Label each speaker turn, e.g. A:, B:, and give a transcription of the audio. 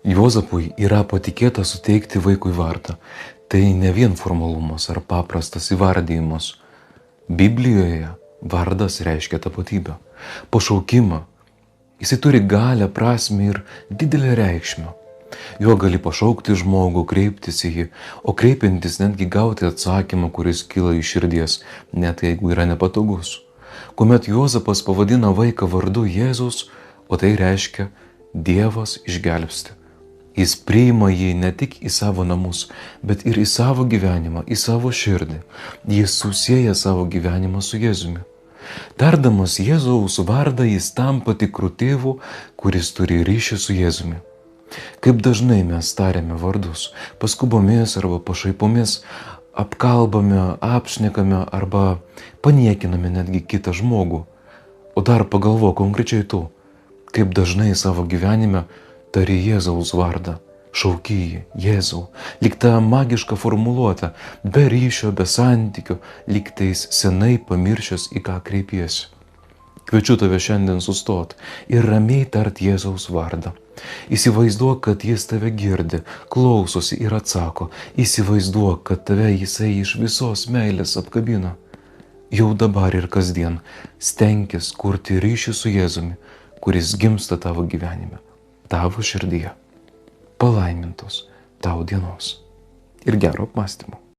A: Juozapui yra patikėta suteikti vaikui vardą. Tai ne vien formalumas ar paprastas įvardyjimas. Biblijoje vardas reiškia tapatybę, pašaukimą. Jisai turi galią, prasmę ir didelę reikšmę. Juo gali pašaukti žmogų, kreiptis į jį, o kreipiantis netgi gauti atsakymą, kuris kyla iš širdies, net jeigu yra nepatogus. Kuomet Juozapas pavadina vaiką vardu Jėzus, o tai reiškia Dievas išgelbsti. Jis priima jį ne tik į savo namus, bet ir į savo gyvenimą, į savo širdį. Jis susieja savo gyvenimą su Jėzumi. Tardamas Jėzaus vardą, jis tampa tikru tėvu, kuris turi ryšį su Jėzumi. Kaip dažnai mes tariame vardus, paskubomis arba pašaipomis, apkalbame, apšnekame arba paniekiname netgi kitą žmogų. O dar pagalvok konkrečiai tu, kaip dažnai savo gyvenime tari Jėzaus vardą, šauki jį, Jėzau, lyg ta magiška formuluotė, be ryšio, be santykių, lyg tais senai pamiršęs, į ką kreipiesi. Kviečiu tave šiandien sustot ir ramiai tart Jėzaus vardą. Įsivaizduok, kad jis tave girdi, klausosi ir atsako. Įsivaizduok, kad tave jisai iš visos meilės apkabina. Jau dabar ir kasdien stenkis kurti ryšį su Jėzumi, kuris gimsta tavo gyvenime, tavo širdyje. Palaimintos tau dienos ir gero apmąstymo.